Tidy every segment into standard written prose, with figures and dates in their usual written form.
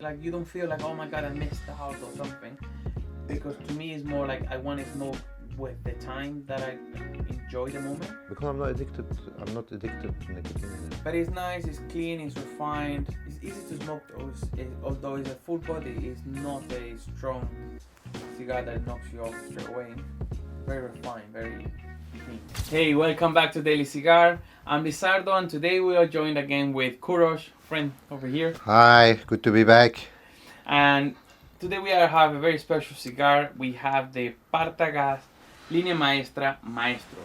Like you don't feel like, oh my god, I missed the house or something. Because to me it's more like I want to smoke with the time that I enjoy the moment. Because I'm not addicted to nicotine. But it's nice, it's clean, it's refined. It's easy to smoke although it's a full body, it's not a strong cigar that knocks you off straight away. Very refined, very clean. Hey, welcome back to Daily Cigar. I'm Lizardo and today we are joined again with Kurosh, friend over here. Hi, good to be back. And today we have a very special cigar. We have the Partagás Línea Maestra Maestro.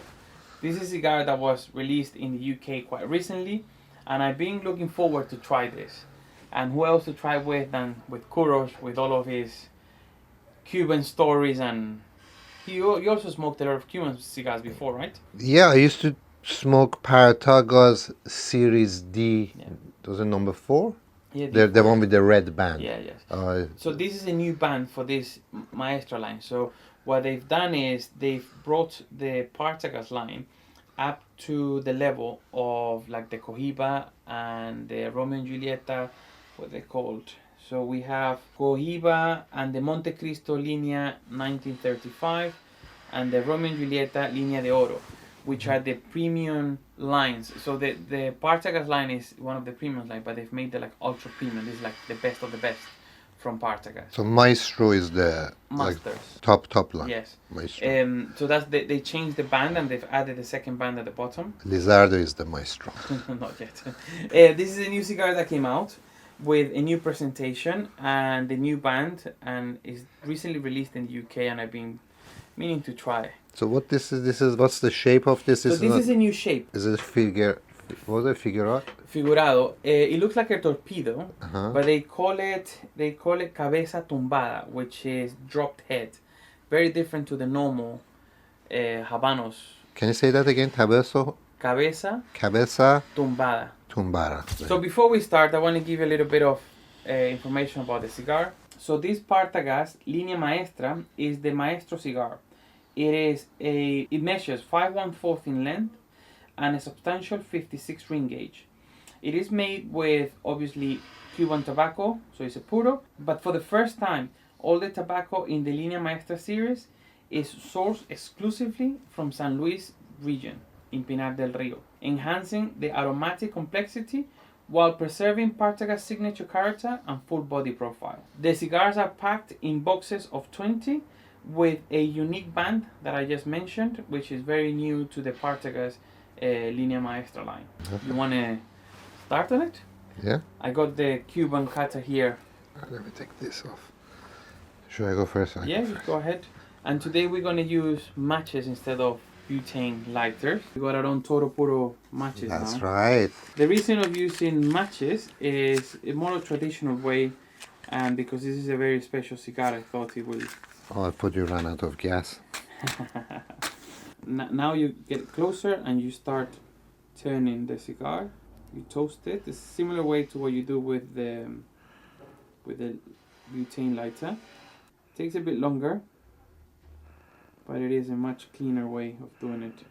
This is a cigar that was released in the UK quite recently, and I've been looking forward to try this. And who else to try with than with Kurosh, with all of his Cuban stories, and you also smoked a lot of Cuban cigars before, right? Yeah, I used to smoke Partagás Series D. Yeah. Was it number 4? Yeah, The one with the red band. Yeah, yes. So this is a new band for this Maestro line. So what they've done is they've brought the Partagás line up to the level of like the Cohiba and the Romeo and Julieta, what they're called. So we have Cohiba and the Monte Cristo Línea 1935 and the Romeo and Julieta Línea de Oro, which are the premium lines. So the Partagás line is one of the premium lines, but they've made the like ultra premium. This is like the best of the best from Partagás. So Maestro is the Masters. Like, top line. Yes. Maestro. So that's they changed the band and they've added the second band at the bottom. Lizardo is the Maestro. Not yet. This is a new cigar that came out with a new presentation and the new band, and is recently released in the UK, and I've been meaning to try. So what this is? What's the shape of this? So this is a new shape. Is it figurado? Figurado. It looks like a torpedo, Uh-huh. but they call it cabeza tumbada, which is dropped head. Very different to the normal Habanos. Can you say that again? Cabeza tumbada. Tumbada. So before we start, I want to give you a little bit of information about the cigar. So this Partagás Línea Maestra is the Maestro cigar. It measures 5/1/4 in length and a substantial 56 ring gauge. It is made with obviously Cuban tobacco, so it's a puro, but for the first time, all the tobacco in the Línea Maestra series is sourced exclusively from San Luis region in Pinar del Rio, enhancing the aromatic complexity while preserving Partagás' signature character and full body profile. The cigars are packed in boxes of 20 with a unique band that I just mentioned, which is very new to the Partagás Línea Maestra line. Okay. You want to start on it? Yeah. I got the Cuban cutter here. Let me take this off. Should I go first? Yeah, you go ahead. And today we're going to use matches instead of butane lighters. We got our own Toro Puro matches now. That's right. The reason of using matches is a more traditional way, and because this is a very special cigar, I thought it will. Oh, I thought you ran out of gas. Now you get closer and you start turning the cigar. You toast it. It's a similar way to what you do with the butane lighter. It takes a bit longer, but it is a much cleaner way of doing it.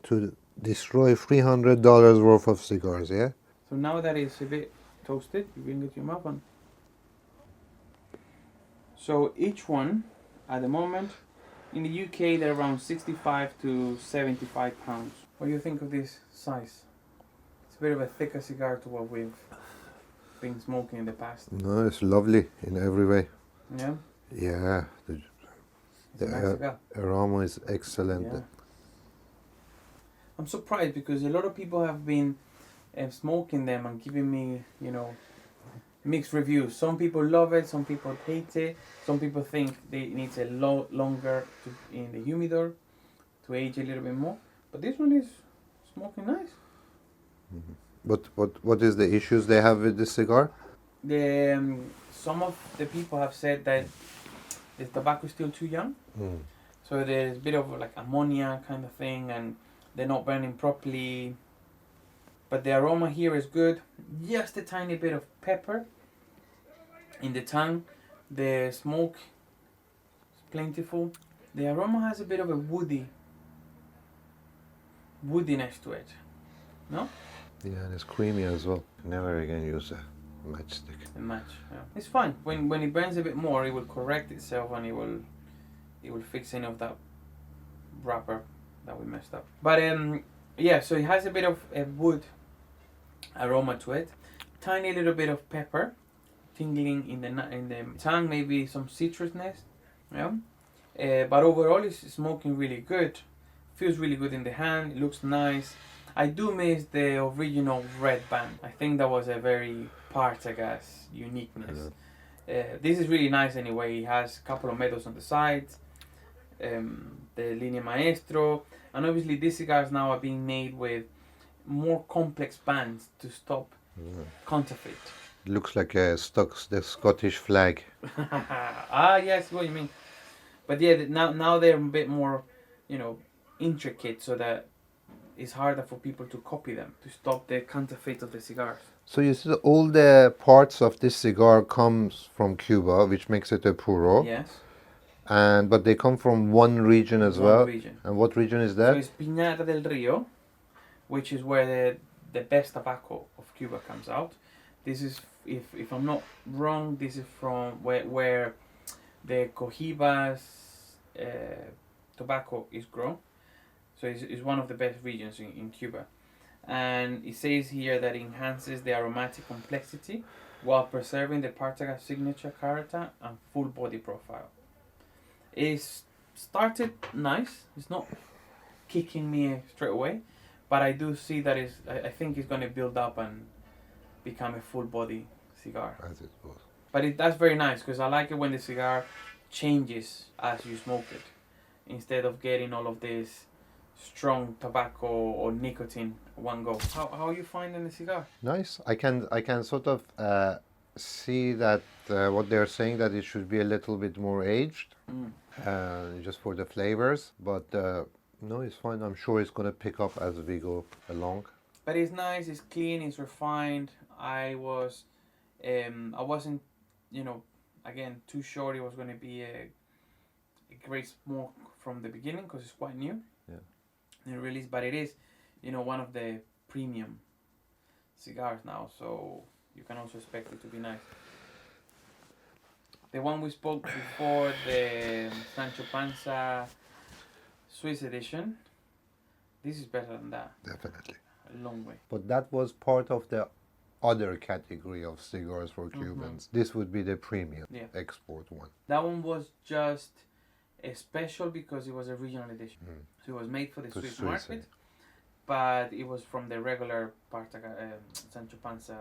To destroy $300 worth of cigars, yeah? So now that it's a bit toasted, you bring it to your mouth on. So each one, at the moment, in the UK, they're around 65 to 75 pounds. What do you think of this size? It's a bit of a thicker cigar to what we've been smoking in the past. No, it's lovely in every way. Yeah? Yeah, It's a nice cigar. Aroma is excellent. Yeah. I'm surprised because a lot of people have been smoking them and giving me, mixed reviews. Some people love it, some people hate it. Some people think they need a longer in the humidor to age a little bit more. But this one is smoking nice. Mm-hmm. What is the issues they have with this cigar? Some of the people have said that the tobacco is still too young. Mm. So there's a bit of like ammonia kind of thing, and they're not burning properly. But the aroma here is good. Just a tiny bit of pepper in the tongue. The smoke is plentiful. The aroma has a bit of a woodiness to it. No? Yeah, and it's creamy as well. Never again use that. Matchstick. a match. Yeah. It's fine. When it burns a bit more, it will correct itself and it will fix any of that wrapper that we messed up. But yeah, so it has a bit of a wood aroma to it. Tiny little bit of pepper, tingling in the tongue, maybe some citrusness. Yeah. But overall, it's smoking really good. Feels really good in the hand. It looks nice. I do miss the original red band. I think that was a very Partagás uniqueness. This is really nice anyway. It has a couple of medals on the sides. The Línea Maestro. And obviously these cigars now are being made with more complex bands to stop counterfeit. Looks like the Scottish flag. Yes, what you mean. But yeah, now they're a bit more, intricate, so that it's harder for people to copy them, to stop the counterfeit of the cigars. So you see all the parts of this cigar comes from Cuba, which makes it a puro. Yes. But they come from one region as well. Region. And what region is that? So it's Piñata del Río, which is where the best tobacco of Cuba comes out. This is, if I'm not wrong, this is from where the Cohibas tobacco is grown. So it's one of the best regions in Cuba. And it says here that it enhances the aromatic complexity while preserving the Partagás signature character and full body profile. It's started nice. It's not kicking me straight away, but I do see that I think it's going to build up and become a full body cigar. As it was. But that's very nice, because I like it when the cigar changes as you smoke it, instead of getting all of this strong tobacco or nicotine one go. How are you finding the cigar? Nice. I can sort of see that what they're saying, that it should be a little bit more aged, just for the flavors. But no, it's fine. I'm sure it's gonna pick up as we go along. But it's nice. It's clean. It's refined. I wasn't, again, too sure it was going to be a great smoke from the beginning, because it's quite new. Yeah. The release, but it is, one of the premium cigars now, so you can also expect it to be nice. The one we spoke before, the Sancho Panza Swiss edition, this is better than that. Definitely. A long way. But that was part of the other category of cigars for Cubans. This would be the premium export one. That one was just a special because it was a regional edition. So it was made for the Swiss market, but it was from the regular Sancho Panza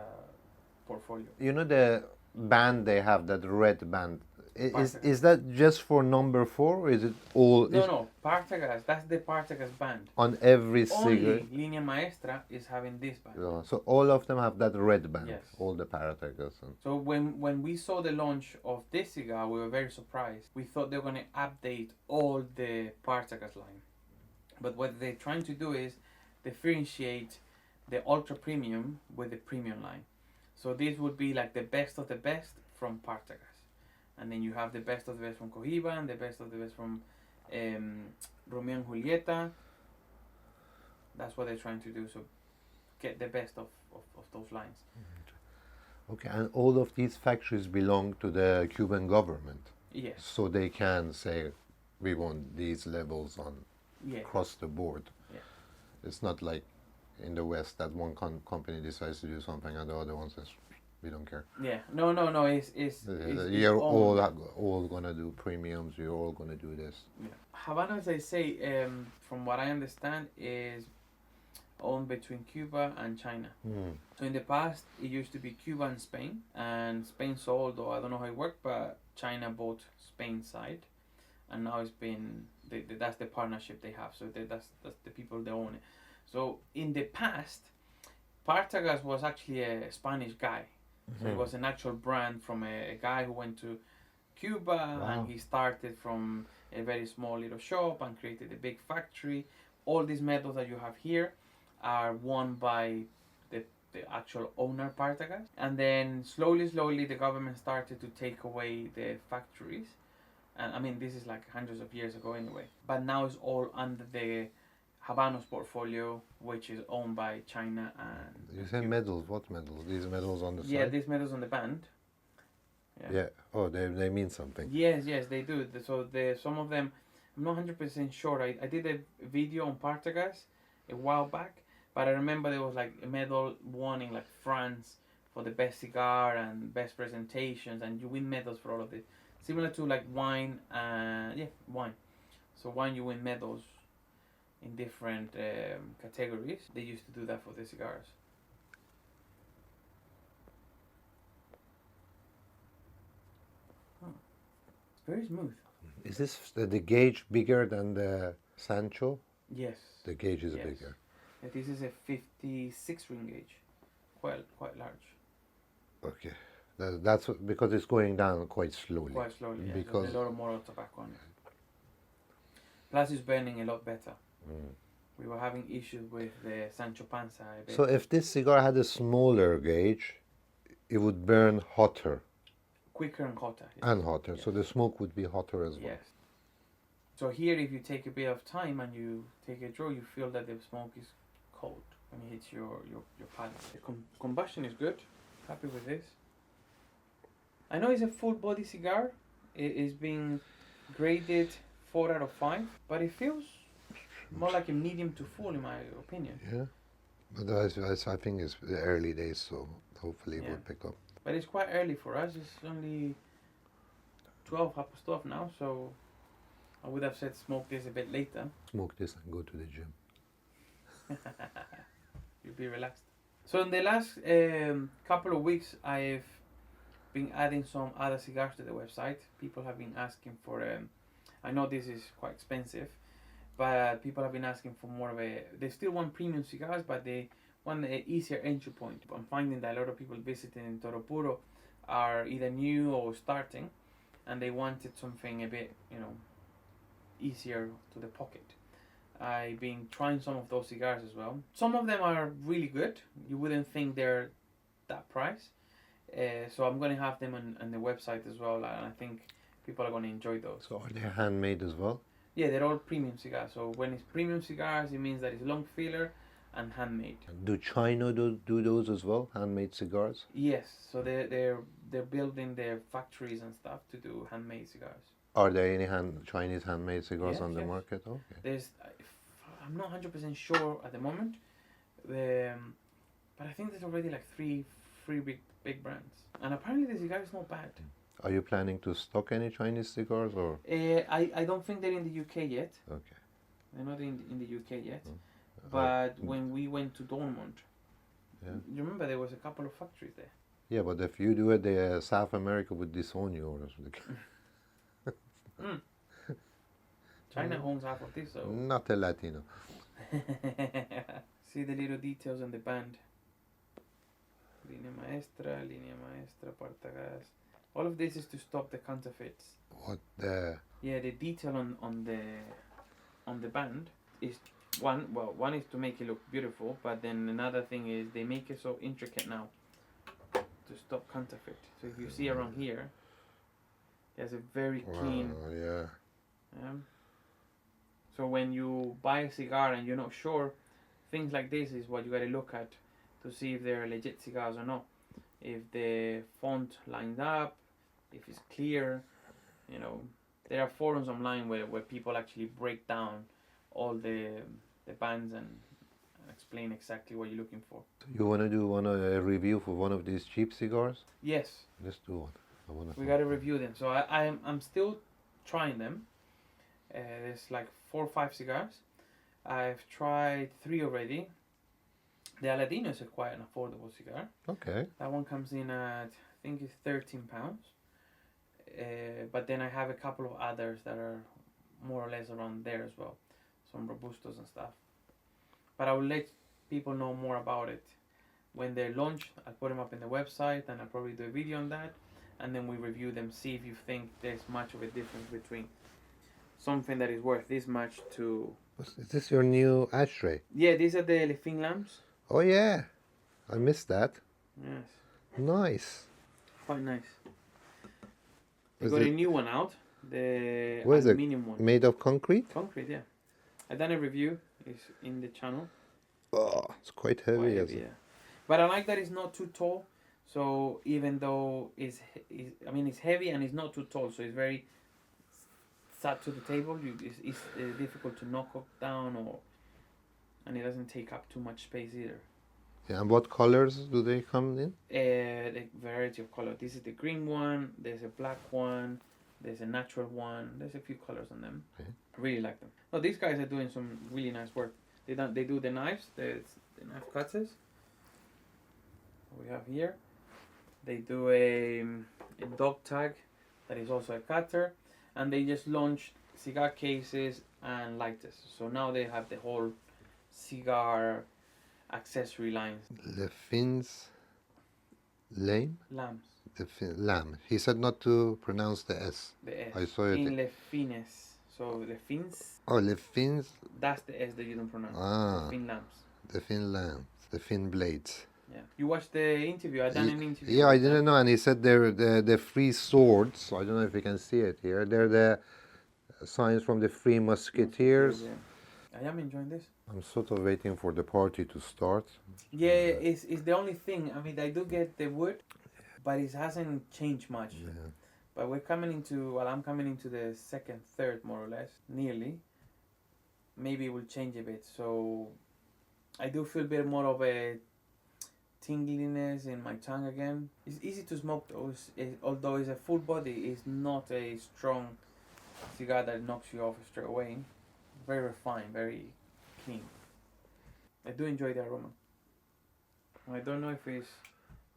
portfolio. You know the band they have, that red band? Is that just for number 4, or is it all? No, Partagás. That's the Partagás band. On every cigar. Only Línea Maestra is having this band. Yeah, so all of them have that red band. Yes. All the Partagás. So when we saw the launch of this cigar, we were very surprised. We thought they were going to update all the Partagás line, but what they're trying to do is differentiate the ultra premium with the premium line. So this would be like the best of the best from Partagás. And then you have the best of the best from Cohiba and the best of the best from Romeo and Julieta. That's what they're trying to do. So get the best of those lines. Okay, and all of these factories belong to the Cuban government. Yes. So they can say, we want these levels on across the board. Yeah. It's not like in the West that one company decides to do something and the other one says, we don't care. Yeah, no. It's you're all gonna do premiums. You're all gonna do this. Yeah. Havana, as I say, from what I understand, is owned between Cuba and China. So in the past, it used to be Cuba and Spain, and Spain sold, or I don't know how it worked, but China bought Spain's side, and now it's been that's the partnership they have. So that's the people that own it. So in the past, Partagás was actually a Spanish guy. So it was an actual brand from a guy who went to Cuba, and he started from a very small little shop and created a big factory. All these medals that you have here are won by the actual owner, Partagás. And then slowly the government started to take away the factories. And I mean, this is like hundreds of years ago anyway. But now it's all under the Habanos portfolio, which is owned by China and. You say medals? What medals? These medals on the Yeah, side? these medals on the band. Yeah. Oh, they mean something. Yes, they do. So some of them, I'm not 100% sure. I did a video on Partagás a while back, but I remember there was like a medal won in like France for the best cigar and best presentations, and you win medals for all of this. Similar to like wine, wine. So wine, you win medals in different categories. They used to do that for the cigars. It's very smooth. Is this the gauge bigger than the Sancho? Yes. The gauge is Yes. bigger. Yeah, this is a 56 ring gauge, quite large. Okay. That's because it's going down quite slowly. Quite slowly. Yeah. Because There's a lot of more tobacco on it. Plus, it's burning a lot better. We were having issues with the Sancho Panza a bit. so if this cigar had a smaller gauge, it would burn hotter Quicker and hotter. Yes. and hotter. Yes. So the smoke would be hotter as well. Yes. So here, if you take a bit of time and you take a draw, you feel that the smoke is cold when it hits your palate. The combustion is good. Happy with this. I know it's a full body cigar. It is being graded 4 out of 5, but it feels more like a medium to full in my opinion. Yeah. But I think it's the early days, so hopefully it will pick up. But it's quite early for us. It's only 12 now, so I would have said smoke this a bit later. Smoke this and go to the gym. You'll be relaxed. So in the last couple of weeks, I've been adding some other cigars to the website. People have been asking for. I know this is quite expensive, but people have been asking for more of a. They still want premium cigars, but they want an easier entry point. I'm finding that a lot of people visiting in Toro Puro are either new or starting, and they wanted something a bit, easier to the pocket. I've been trying some of those cigars as well. Some of them are really good. You wouldn't think they're that price. So I'm going to have them on the website as well, and I think people are going to enjoy those. So are they handmade as well? Yeah, they're all premium cigars. So when it's premium cigars, it means that it's long filler and handmade. Do China do those as well? Handmade cigars? Yes, so they're building their factories and stuff to do handmade cigars. Are there any Chinese handmade cigars Yes, on the yes. market? Okay. I'm not 100% sure at the moment, but I think there's already like three big brands, and apparently the cigar is not bad. Are you planning to stock any Chinese cigars or? I don't think they're in the UK yet. Okay. They're not in the UK yet. No. But when we went to Dortmund, Yeah. you remember there was a couple of factories there. Yeah, but if you do it, South America would disown you or something. China owns half of this, so. Not a Latino. See the little details on the band. Línea Maestra, Partagás. All of this is to stop the counterfeits. What the? Yeah, the detail on the band is one is to make it look beautiful, but then another thing is they make it so intricate now to stop counterfeit. So if you see around here, there's a very clean. Wow, yeah. So when you buy a cigar and you're not sure, things like this is what you gotta look at to see if they're legit cigars or not. If the font lines up, if it's clear, there are forums online where people actually break down all the bands and explain exactly what you're looking for. You want to do a review for one of these cheap cigars? Yes. Let's do one. We gotta review them. So I'm still trying them. There's like 4 or 5 cigars. I've tried 3 already. The Aladino is quite an affordable cigar. Okay. That one comes in at, I think it's £13. But then I have a couple of others that are more or less around there as well. Some Robustos and stuff. But I will let people know more about it. When they're launched, I'll put them up in the website and I'll probably do a video on that. And then we review them, see if you think there's much of a difference between something that is worth this much to... Is this your new ashtray? Yeah, these are the Le Fin lamps. Oh yeah, I missed that. Yes. Nice. Quite nice. We Is got a it new one out. The What is it? aluminium one. made of concrete? Concrete, yeah. I done a review. is in the channel. Oh, it's quite heavy. Quite Yes. heavy, yeah. But I like that it's not too tall. So even though it's heavy and it's not too tall, so it's very sat to the table. It's difficult to knock up down, and it doesn't take up too much space either. Yeah, and what colors do they come in? The variety of color. This is the green one. There's a black one. There's a natural one. There's a few colors on them. Okay. I really like them. No, these guys are doing some really nice work. They do the knives. The knife cutters. We have here. They do a dog tag that is also a cutter, and they just launched cigar cases and lighters. So now they have the whole cigar accessory lines. Le Fins Lame? Lamps. Lamb. He said not to pronounce the S. The S. I saw it. In Le Fines. So the fins. Oh, Le Fins. That's the S that you don't pronounce. Ah. The fin lamps. The Fin Lamb. The Fin Blades. Yeah. You watched the interview? I done an interview. Yeah, I didn't know. And he said they're the free swords. So I don't know if you can see it here. They're the signs from the Three Musketeers. Yeah. I am enjoying this. I'm sort of waiting for the party to start. Yeah, it's the only thing. I mean, I do get the wood, but it hasn't changed much. Yeah. But I'm coming into the second, third, more or less, nearly. Maybe it will change a bit. So I do feel a bit more of a tingliness in my tongue again. It's easy to smoke though. Although it's a full body, it's not a strong cigar that knocks you off straight away. Very refined, very clean. I do enjoy the aroma. I don't know if it's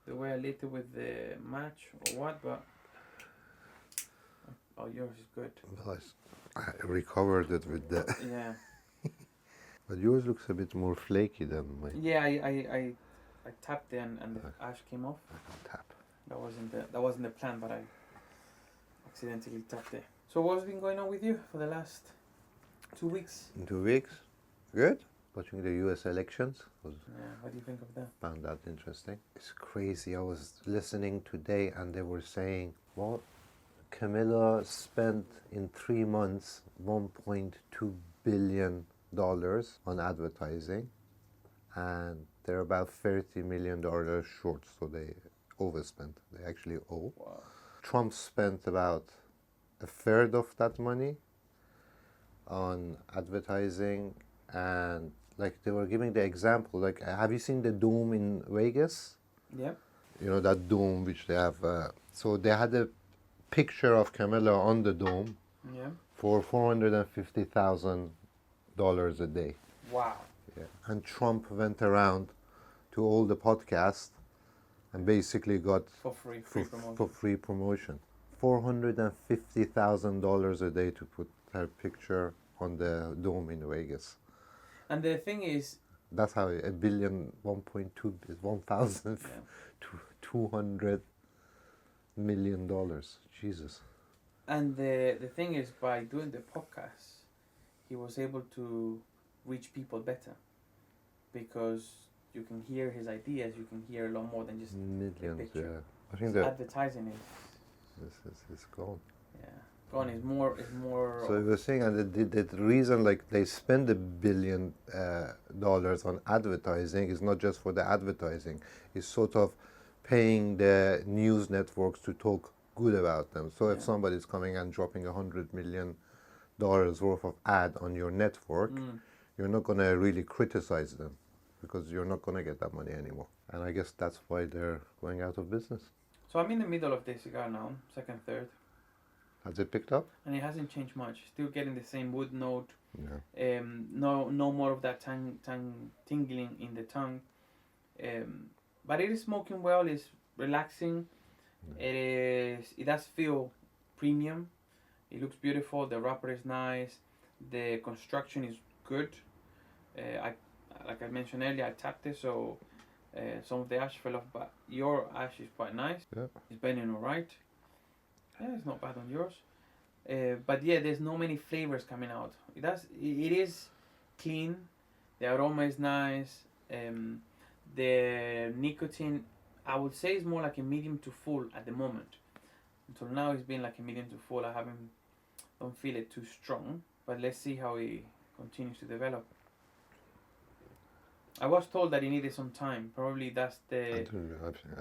the way I lit it with the match or what, but yours is good. Well, I recovered it with the... Yeah. But yours looks a bit more flaky than mine. Yeah, I tapped it and the ash came off. I can tap. That wasn't the plan, but I accidentally tapped it. So what's been going on with you for the last 2 weeks? In 2 weeks? Good. Watching the US elections. Yeah, what do you think of that? Found that interesting. It's crazy. I was listening today and they were saying, well, Camilla spent in 3 months $1.2 billion on advertising, and they're about $30 million short, so they overspent. They actually owe. Wow. Trump spent about a third of that money on advertising, and like they were giving the example, like, have you seen the dome in Vegas? Yeah. You know, that dome which they have, so they had a picture of Camilla on the dome. Yeah. For $450,000 a day. Wow. Yeah. And Trump went around to all the podcasts and basically got For free promotion. for free promotion. $450,000 a day to put her picture on the dome in Vegas. And the thing is, That's how a billion, 1.2, 1,000, yeah. $200 million. Jesus. And the thing is, by doing the podcast, he was able to reach people better, because you can hear his ideas. You can hear a lot more than just Millions, picture. yeah. I think that advertising is gone. yeah, gone is more So you were saying, and the reason like they spend $1 billion on advertising is not just for the advertising. It's sort of paying the news networks to talk good about them. So if somebody's coming and dropping $100 million worth of ad on your network, you're not going to really criticize them, because you're not going to get that money anymore. And I guess that's why they're going out of business. So I'm in the middle of the cigar now, second, third. Has it picked up? And it hasn't changed much. Still getting the same wood note. Yeah. No more of that tingling in the tongue. But it is smoking well. It's relaxing. It does feel premium. It looks beautiful. The wrapper is nice. The construction is good. Like I mentioned earlier, I tapped it, so some of the ash fell off. But your ash is quite nice. Yeah. It's burning all right. Yeah, it's not bad on yours. But yeah, there's no many flavors coming out. It is clean. The aroma is nice. The nicotine, I would say, is more like a medium to full at the moment. Until now, it's been like a medium to full. Don't feel it too strong. But let's see how it continues to develop. I was told that he needed some time. Probably that's the.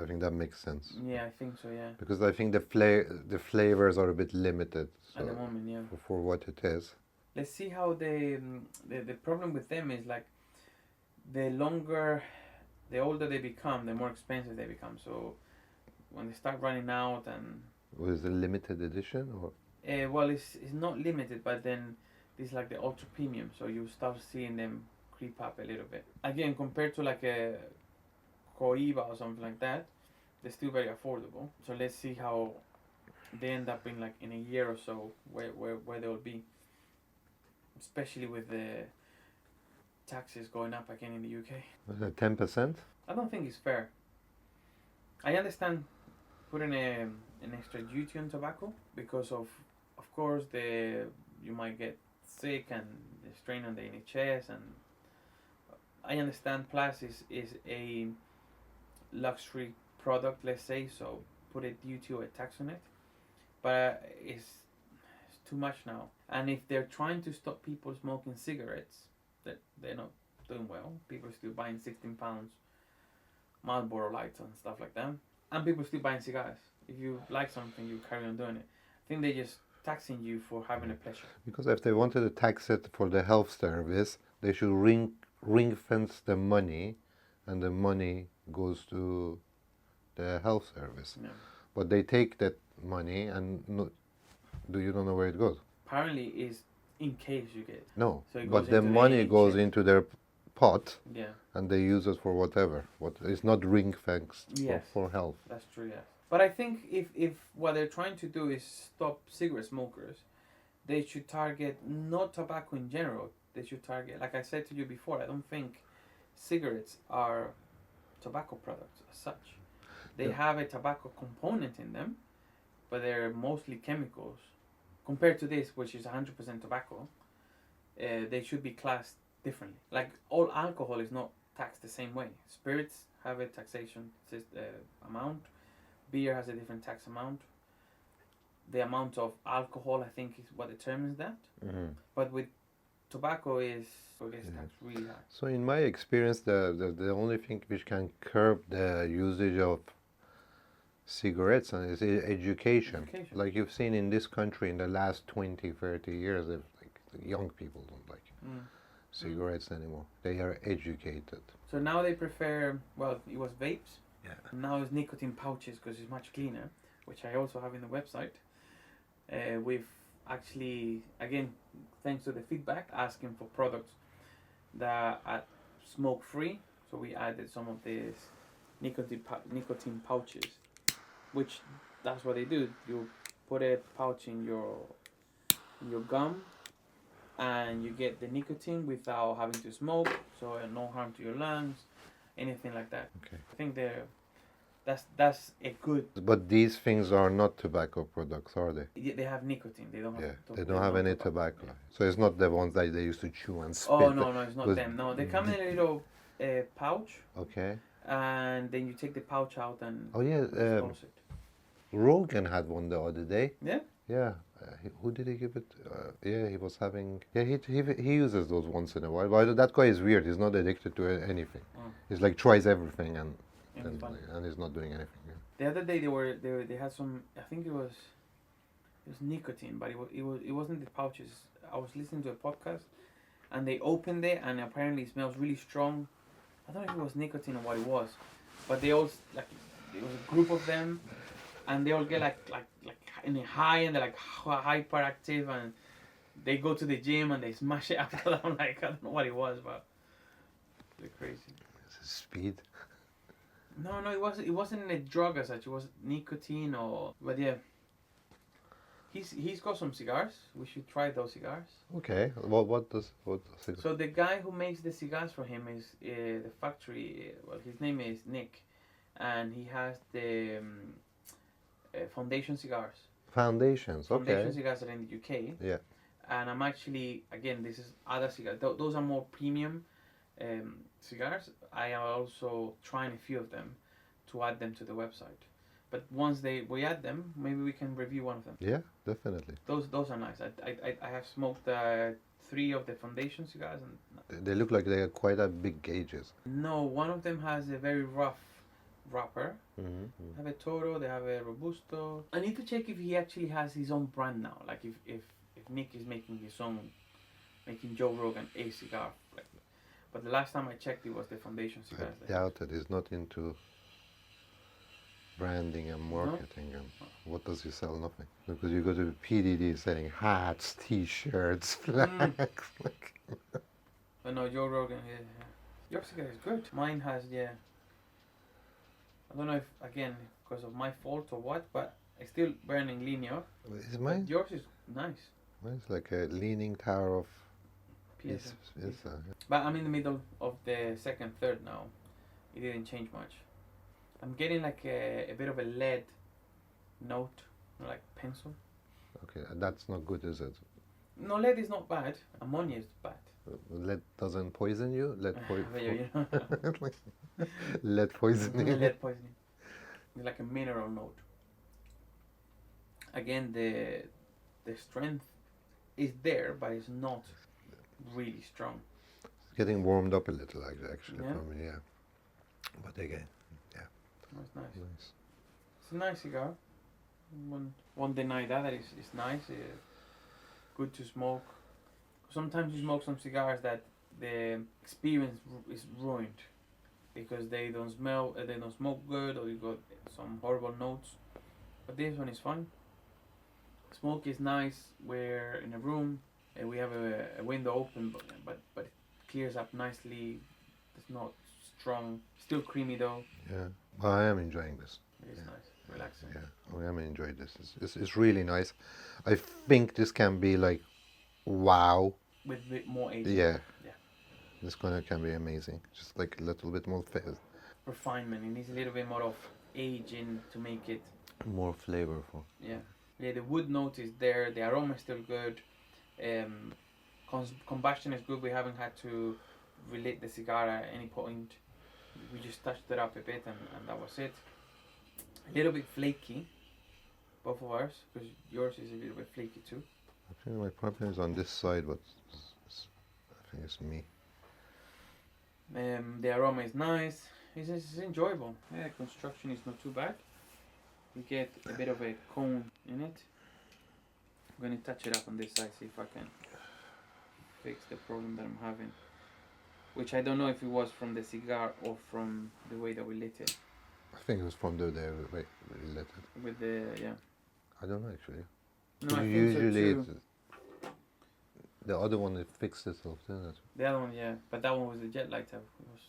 I think that makes sense. Yeah, I think so. Yeah. Because I think the flavors are a bit limited. So At the moment, yeah. For what it is. Let's see how the problem with them is like the older they become, the more expensive they become. So when they start running out and. Was it a limited edition or? Well, it's not limited, but then it's like the ultra premium, so you start seeing them creep up a little bit. Again, compared to like a Coiba or something like that, they're still very affordable. So let's see how they end up in a year or so where they'll be, especially with the taxes going up again in the UK. Was it 10%? I don't think it's fair. I understand putting an extra duty on tobacco because of course you might get sick and the strain on the NHS, and I understand. Plus is a luxury product, let's say, so put a duty or a tax on it, but it's too much now. And if they're trying to stop people smoking cigarettes, that they're not doing well. People are still buying £16 Marlboro Lights and stuff like that, and people are still buying cigars. If you like something, you carry on doing it. I think they just taxing you for having a pleasure. Because if they wanted to tax it for the health service, they should ring fence the money, and the money goes to the health service. Yeah. But they take that money and you don't know where it goes. Apparently, is in case you get. No, so but the money goes into their pot. Yeah. And they use it for whatever. It's not ring fenced Yes. for health. That's true. Yes. But I think if what they're trying to do is stop cigarette smokers, they should target not tobacco in general. They should target, like I said to you before, I don't think cigarettes are tobacco products as such. They have a tobacco component in them, but they're mostly chemicals. Compared to this, which is 100% tobacco, they should be classed differently. Like all alcohol is not taxed the same way. Spirits have a taxation amount. Beer has a different tax amount. The amount of alcohol, I think, is what determines that. Mm-hmm. But with tobacco is taxed really high. So in my experience, the only thing which can curb the usage of cigarettes is education. Like you've seen in this country in the last 20, 30 years, the young people don't like cigarettes anymore. They are educated. So now they prefer, well, it was vapes. Yeah. Now it's nicotine pouches because it's much cleaner, which I also have in the website. We've actually, again, thanks to the feedback, asking for products that are smoke-free. So we added some of these nicotine pouches, which that's what they do. You put a pouch in your gum, and you get the nicotine without having to smoke, so no harm to your lungs, anything like that. Okay. I think that's a good. But these things are not tobacco products, are they? They have nicotine. They don't have. They don't have any tobacco. Yeah. So it's not the ones that they used to chew and spit. Oh no, it's not them. No, they come in a little pouch. Okay. And then you take the pouch out and. Oh yeah. Dispose it. Rogan had one the other day. Yeah. Yeah. Who did he give it? Yeah, he was having. Yeah, he uses those once in a while. But that guy is weird. He's not addicted to anything. Oh. He's like tries everything and he's not doing anything. Yeah. The other day they had some. I think it was nicotine, but it wasn't the pouches. I was listening to a podcast, and they opened it, and apparently it smells really strong. I don't know if it was nicotine or what it was, but they all like it was a group of them, and they all get like in a high, and they're like hyperactive, and they go to the gym and they smash it after that. I'm like, I don't know what it was, but they're crazy. Is it speed? No, it wasn't a drug as such. It was nicotine but yeah. He's got some cigars. We should try those cigars. Okay. What does cigars? So the guy who makes the cigars for him is the factory. Well, his name is Nick, and he has the Foundation cigars. Foundations. Okay. Foundation cigars are in the UK. Yeah. And I'm actually, again, this is other cigars. Those are more premium cigars. I am also trying a few of them to add them to the website. But once we add them, maybe we can review one of them. Yeah, definitely. Those are nice. I have smoked 3 of the foundation cigars. And They look like they are quite a big gauges. no, one of them has a very rough wrapper. Mm-hmm. They have a Toro, they have a Robusto. I need to check if he actually has his own brand now. Like if Nick is making his own, making Joe Rogan a cigar. Like, but the last time I checked, it was the foundation cigars. I doubt it. He's not into branding and marketing. And what does he sell? Nothing. Because you go to PDD selling hats, T-shirts, flags. But no, Joe Rogan, yeah. Your cigar is good. Mine has, yeah. I don't know if, again, because of my fault or what, but it's still burning Linea. Is mine? But yours is nice. Mine's like a leaning tower of Pisa. Pisa. But I'm in the middle of the second, third now. It didn't change much. I'm getting like a bit of a lead note, like pencil. Okay, that's not good, is it? No, lead is not bad. Ammonia is bad. Lead doesn't poison you? But you know. Lead poisoning? Lead poisoning. It's like a mineral note. Again, the strength is there, but it's not really strong. It's getting warmed up a little, actually, Yeah. for me, yeah. But again, That's nice. nice. It's a nice cigar. Won't deny that. It's nice. Good to smoke. Sometimes you smoke some cigars that the experience is ruined because they don't smell, they don't smoke good, or you got some horrible notes. But this one is fine. Smoke is nice. We're in a room and we have a window open, but it clears up nicely. It's not strong. Still creamy though. Yeah, well, I am enjoying this. It is nice, relaxing. Yeah, I am enjoying this. It's really nice. I think this can be like, wow. With a bit more age. Yeah. Yeah. This can be amazing. Just like a little bit more Refinement. It needs a little bit more of aging to make it. more flavorful. Yeah. Yeah, the wood note is there. The aroma is still good. Combustion is good. We haven't had to relit the cigar at any point. We just touched it up a bit and that was it. A little bit flaky, both of ours, because yours is a little bit flaky too. I think my problem is on this side, but I think it's me. The aroma is nice. It's enjoyable. Yeah, construction is not too bad. We get a bit of a cone in it. I'm going to touch it up on this side, see if I can fix the problem that I'm having. Which I don't know if it was from the cigar or from the way that we lit it. I think it was from the way we lit it. With the, yeah. I don't know actually. No, I think Usually so too. the other one it fixed itself, didn't it? The other one, yeah. But that one was the jet lighter. It was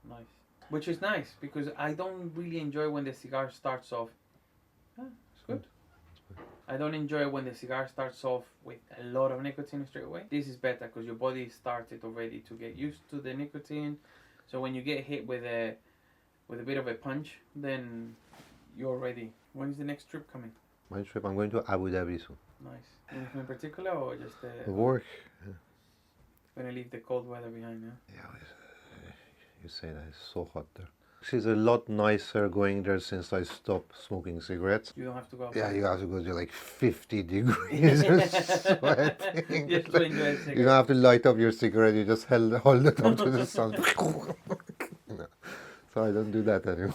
nice. Which is nice because I don't really enjoy when the cigar starts off. It's good. I don't enjoy when the cigar starts off with a lot of nicotine straight away. This is better because your body started already to get used to the nicotine. So when you get hit with a bit of a punch, then you're ready. When is the next trip coming? My trip, I'm going to Abu Dhabi soon. Nice. Anything in particular or just Work. gonna leave the cold weather behind now? Yeah, you say that it's so hot there. It's a lot nicer going there since I stopped smoking cigarettes. You don't have to go outside. Yeah, you have to go to like 50 degrees and sweating. Just to enjoy a cigarette. You don't have to light up your cigarette, you just hold it up to the sun. No. So I don't do that anymore.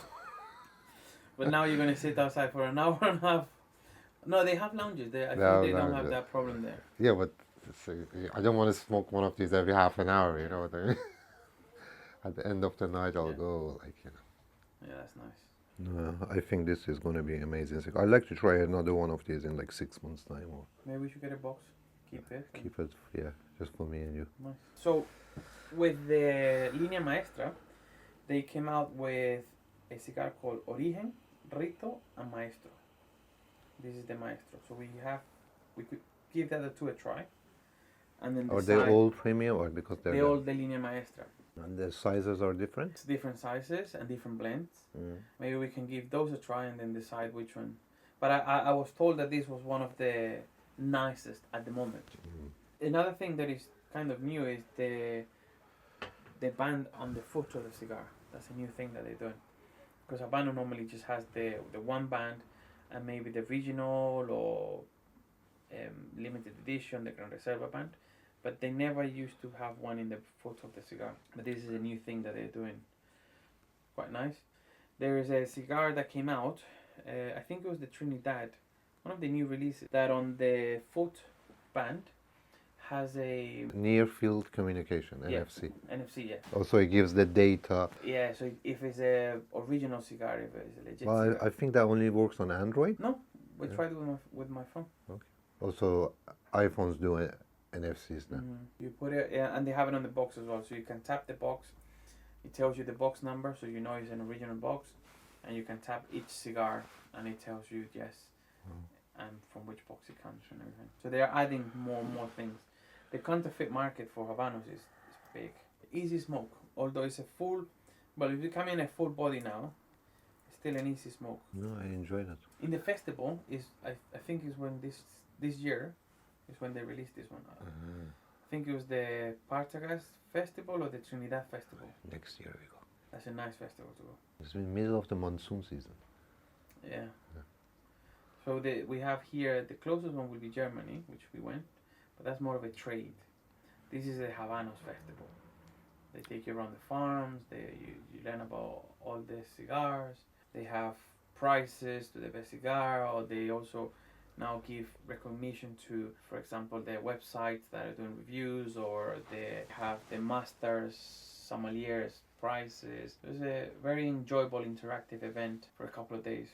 But now you're gonna sit outside for an hour and a half. No, they have lounges. I think they don't have that problem there. Yeah, but I don't want to smoke one of these every half an hour, you know what I mean? At the end of the night, I'll go, like, you know. Yeah, that's nice. No, I think this is going to be amazing. I'd like to try another one of these in like 6 months' time. Or Maybe we should get a box. Keep it. keep it, yeah, just for me and you. Nice. So, with the Línea Maestra, they came out with a cigar called Origen, Rito, and Maestro. This is the Maestro. So we could give the other two a try. And then Are they all premium or because they're all the Línea Maestra? And the sizes are different? It's different sizes and different blends. Maybe we can give those a try and then decide which one. But I was told that this was one of the nicest at the moment. Another thing that is kind of new is the band on the foot of the cigar. That's a new thing that they're doing. Because Habano normally just has the one band and maybe the regional or limited edition, the Gran Reserva band. but they never used to have one in the foot of the cigar. But this is a new thing that they're doing. Quite nice. There is a cigar that came out, I think it was the Trinidad, one of the new releases, that on the foot band has a Near field communication, Yeah. NFC. NFC, yeah. Also, it gives the data. Yeah, so if it's a original cigar, if it's a legit Well, cigar. I think that only works on Android. No, we Yeah. tried it with my phone. Also, iPhones do NFCs now. You put it, yeah, and they have it on the box as well. So you can tap the box. It tells you the box number, so you know it's an original box, and you can tap each cigar, and it tells you yes, and from which box it comes and everything. So they are adding more and more things. The counterfeit market for Habanos is big. Easy smoke, although it's a full. Well, if you come in a full body now, it's still an easy smoke. No, I enjoy that. In the festival is I think is when this year is when they released this one. I think it was the Partagás festival or the Trinidad festival. Next year we go. That's a nice festival to go. It's in the middle of the monsoon season. Yeah. So we have here the closest one will be Germany, which we went, but that's more of a trade. This is a Habanos festival. They take you around the farms. You learn about all the cigars. They have prizes to the best cigar, or they also now give recognition to, for example, the websites that are doing reviews, or they have the masters, sommeliers prizes. It's a very enjoyable interactive event for a couple of days.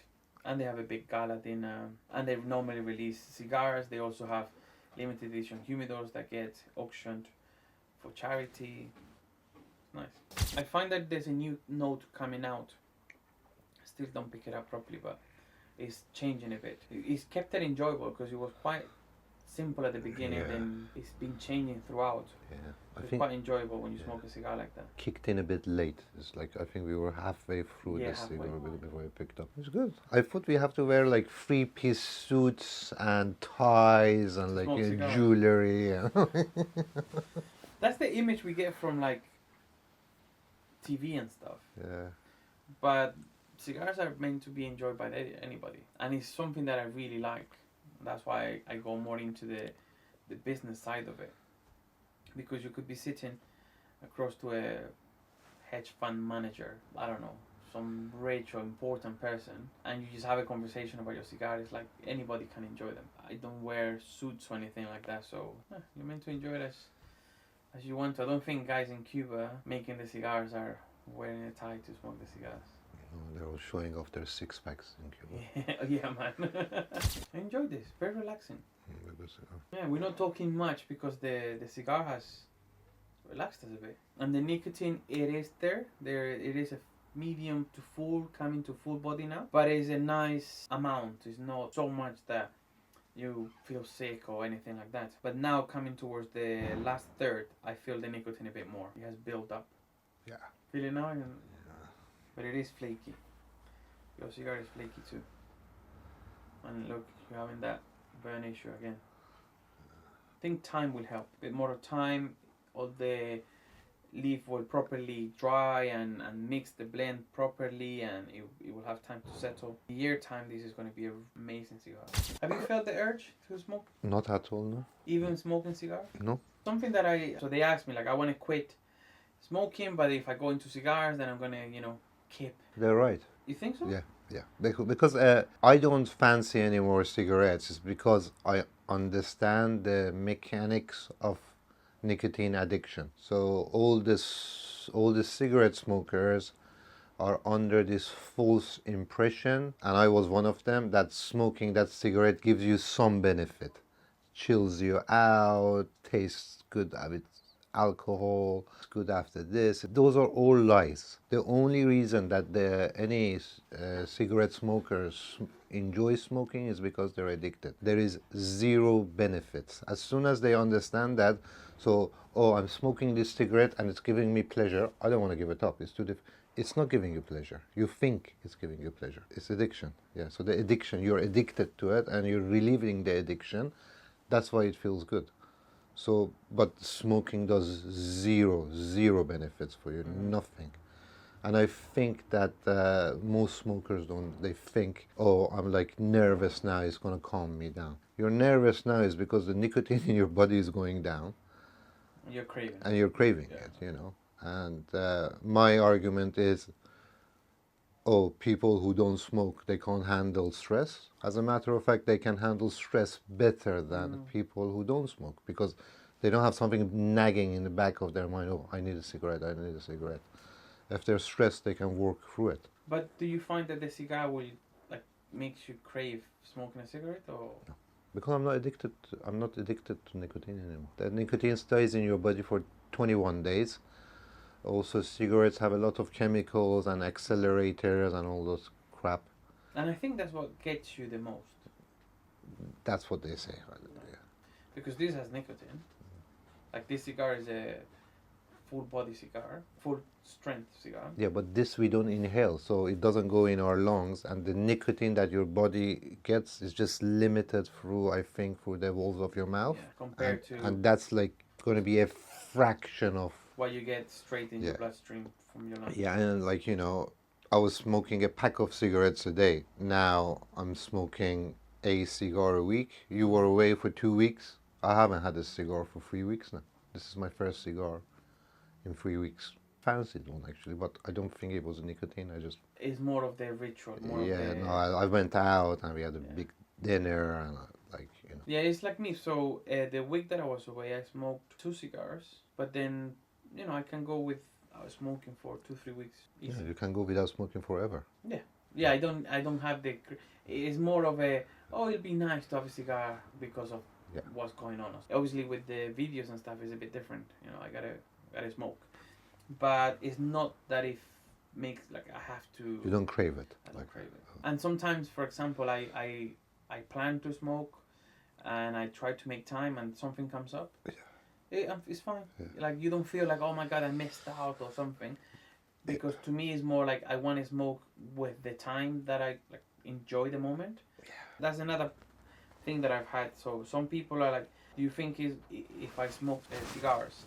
And they have a big gala dinner, and they normally release cigars. They also have limited edition humidors that get auctioned for charity. It's nice. I find that there's a new note coming out. Still don't pick it up properly, but it's changing a bit. It's kept it enjoyable because it was quite simple at the beginning, Yeah. then it's been changing throughout. Yeah, So I it's think quite enjoyable when you smoke a cigar like that. kicked in a bit late. It's like I think we were halfway through Yeah, this halfway. cigar before we picked up. It's good. I thought we have to wear like 3-piece suits and ties and like Smoke cigars. jewelry. That's the image we get from like TV and stuff. Yeah. But cigars are meant to be enjoyed by anybody, and it's something that I really like. That's why I go more into the business side of it, because you could be sitting across to a hedge fund manager, I don't know, some rich or important person, and you just have a conversation about your cigar. It's like anybody can enjoy them. I don't wear suits or anything like that, so you're meant to enjoy it as you want to. I don't think guys in Cuba making the cigars are wearing a tie to smoke the cigars. They're all showing off their six packs in Cuba. Yeah, man. I enjoy this. Very relaxing. Yeah, we're not talking much because the cigar has relaxed us a bit. And the nicotine, it is there. It is a medium to full, coming to full body now. But it's a nice amount. It's not so much that you feel sick or anything like that. But now coming towards the last third, I feel the nicotine a bit more. It has built up. Yeah. Feel it now? But it is flaky. Your cigar is flaky too. And look, you're having that burn issue again. I think time will help. A bit more of time, all the leaf will properly dry and mix the blend properly, and it will have time to settle. In a year time, this is going to be an amazing cigar. Have you felt the urge to smoke? Not at all, no. Even smoking cigars? No. Something that so they asked me, like, I want to quit smoking, but if I go into cigars, then I'm going to, keep. They're right. You think so? Yeah. Because I don't fancy any more cigarettes. It's because I understand the mechanics of nicotine addiction. So all the cigarette smokers are under this false impression, and I was one of them, that smoking that cigarette gives you some benefit, chills you out, tastes good with alcohol, it's good after this. Those are all lies. The only reason that any cigarette smokers enjoy smoking is because they're addicted. There is zero benefits. As soon as they understand that, I'm smoking this cigarette and it's giving me pleasure, I don't want to give it up. It's too difficult. It's not giving you pleasure. You think it's giving you pleasure. It's addiction. Yeah. So the addiction, you're addicted to it and you're relieving the addiction. That's why it feels good. So, but smoking does zero benefits for you, nothing. And I think that most smokers don't, they think, I'm like nervous now, it's going to calm me down. You're nervous now is because the nicotine in your body is going down, You're craving. and you're craving Yeah. it, you know. And my argument is, oh, people who don't smoke, they can't handle stress. As a matter of fact, they can handle stress better than people who don't smoke, because they don't have something nagging in the back of their mind, oh, I need a cigarette, I need a cigarette. If they're stressed, they can work through it. But do you find that the cigar will like makes you crave smoking a cigarette, or? Because I'm not addicted to nicotine anymore. The nicotine stays in your body for 21 days. Also, cigarettes have a lot of chemicals and accelerators and all those crap. And I think that's what gets you the most. That's what they say. Yeah. Because this has nicotine. Like this cigar is a full body cigar, full strength cigar. Yeah, but this we don't inhale, so it doesn't go in our lungs, and the nicotine that your body gets is just limited through, I think, through the walls of your mouth. Yeah, compared to and that's like going to be a fraction of what you get straight in your bloodstream from your lungs. Yeah, and like, you know, I was smoking a pack of cigarettes a day. Now I'm smoking a cigar a week. You were away for 2 weeks. I haven't had a cigar for 3 weeks now. This is my first cigar in 3 weeks. Fancied one actually, but I don't think it was nicotine. I just It's more of the ritual. More yeah, of the, no, I went out and we had a big dinner and like, you know. Yeah, it's like me. So the week that I was away, I smoked 2 cigars, but then you know I can go with smoking for 2-3 weeks. Easy. Yeah, you can go without smoking forever. Yeah. I don't have the. It's more of a it'll be nice to have a cigar because of what's going on. Obviously, with the videos and stuff, it's a bit different. You know, I gotta smoke, but it's not that if makes like I have to. You don't crave it. I don't crave it. And sometimes, for example, I plan to smoke, and I try to make time, and something comes up. It's fine. Yeah. Like you don't feel like, oh my god, I missed out or something, because to me it's more like I want to smoke with the time that I like enjoy the moment. Yeah. That's another thing that I've had. So some people are like, do you think if I smoke cigars,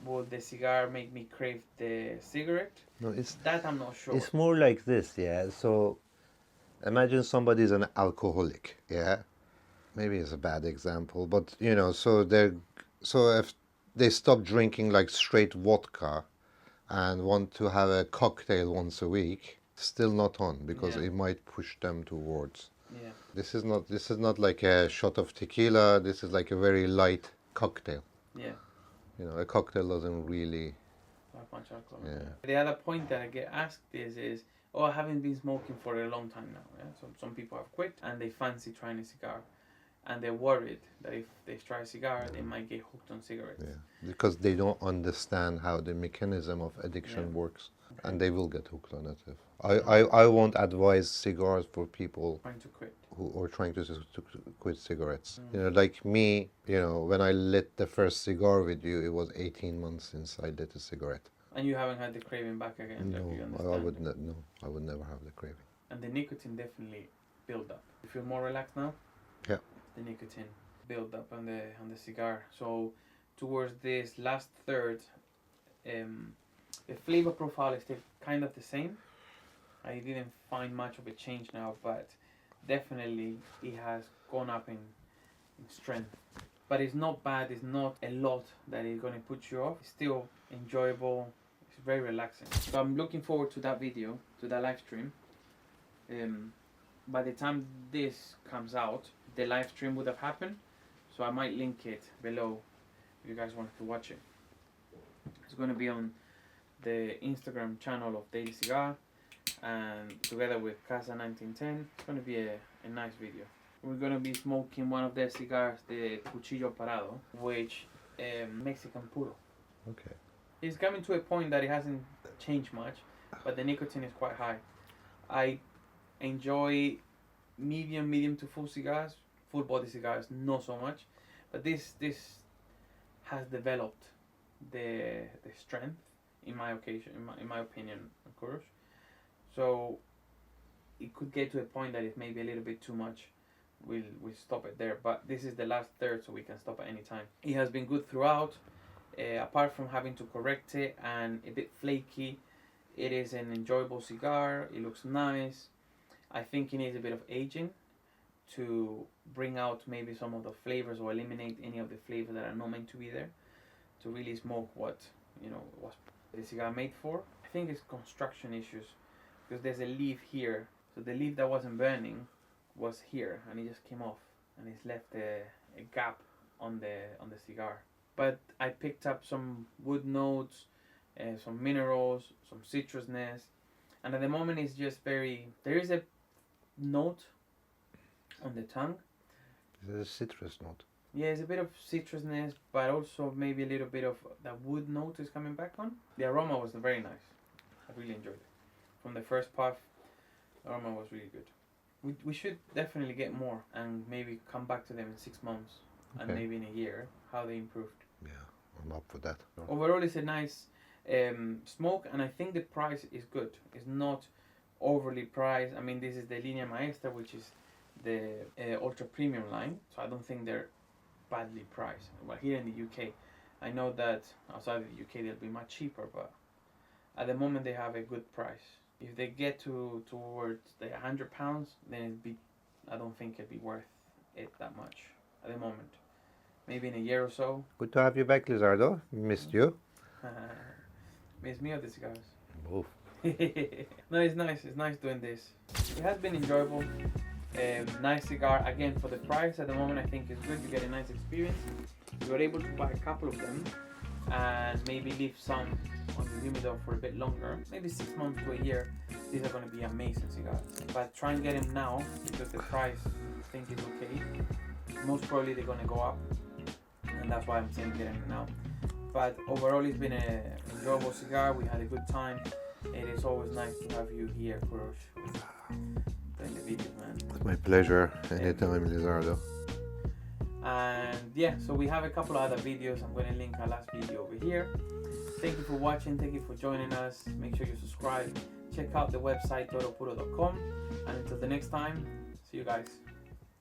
will the cigar make me crave the cigarette? No, it's that I'm not sure. It's more like this, yeah. So imagine somebody's an alcoholic, yeah. Maybe it's a bad example, but you know, so if they stop drinking like straight vodka and want to have a cocktail once a week, still not on, because it might push them towards. Yeah. This is not like a shot of tequila. This is like a very light cocktail. Yeah. You know, a cocktail doesn't really have much alcohol. Yeah. The other point that I get asked is, I haven't been smoking for a long time now. Yeah? So some people have quit and they fancy trying a cigar. And they're worried that if they try a cigar, they might get hooked on cigarettes. Yeah, because they don't understand how the mechanism of addiction works, and they will get hooked on it. I won't advise cigars for people trying to quit who are trying to quit cigarettes. You know, like me. You know, when I lit the first cigar with you, it was 18 months since I lit a cigarette. And you haven't had the craving back again. No, like I would no, I would never have the craving. And the nicotine definitely build up. You feel more relaxed now? Yeah. The nicotine build up on the cigar. So towards this last third, the flavor profile is still kind of the same. I didn't find much of a change now, but definitely it has gone up in strength. But it's not bad. It's not a lot that is going to put you off. It's still enjoyable. It's very relaxing. So I'm looking forward to that video, to that live stream. By the time this comes out, the live stream would have happened, so I might link it below if you guys want to watch it. It's going to be on the Instagram channel of Daily Cigar, and together with Casa 1910, it's going to be a nice video. We're going to be smoking one of their cigars, the Cuchillo Parado, which Mexican Puro. Okay. It's coming to a point that it hasn't changed much, but the nicotine is quite high. I enjoy medium to full cigars. Full body cigars, not so much, but this has developed the strength in my opinion, of course. So it could get to a point that it may be a little bit too much. We'll stop it there, but this is the last third, so we can stop at any time. It has been good throughout, apart from having to correct it and a bit flaky. It is an enjoyable cigar. It looks nice. I think it needs a bit of aging to bring out maybe some of the flavors or eliminate any of the flavors that are not meant to be there, to really smoke what was the cigar made for. I think it's construction issues, because there's a leaf here, so the leaf that wasn't burning was here, and it just came off, and it's left a gap on the cigar. But I picked up some wood notes, some minerals, some citrusness, and at the moment it's just there is a note on the tongue. There's a citrus note. Yeah, it's a bit of citrusness, but also maybe a little bit of that wood note is coming back on. The aroma was very nice. I really enjoyed it. From the first puff, the aroma was really good. We should definitely get more and maybe come back to them in 6 months and maybe in a year, how they improved. Yeah, I'm up for that. Overall, it's a nice smoke, and I think the price is good. It's not overly priced. I mean, this is the Línea Maestra, which is the ultra premium line, so I don't think they're badly priced. Well, here in the UK, I know that outside of the UK they'll be much cheaper, but at the moment they have a good price. If they get towards the £100, then I don't think it'd be worth it that much at the moment. Maybe in a year or so. Good to have you back, Lizardo. Missed you. Miss me or the cigars? Both. No, it's nice. It's nice doing this. It has been enjoyable. Nice cigar. Again, for the price at the moment, I think it's good. You get a nice experience. You were able to buy a couple of them and maybe leave some on the humidor for a bit longer. Maybe 6 months to a year. These are going to be amazing cigars. But try and get them now, because the price I think is okay. Most probably they're going to go up, and that's why I'm saying get them now. But overall, it's been an enjoyable cigar. We had a good time. It is always nice to have you here for doing the video, man. It's my pleasure. Anytime, Lizardo. And yeah, so we have a couple of other videos. I'm going to link our last video over here. Thank you for watching. Thank you for joining us. Make sure you subscribe. Check out the website totopuro.com. And until the next time, see you guys.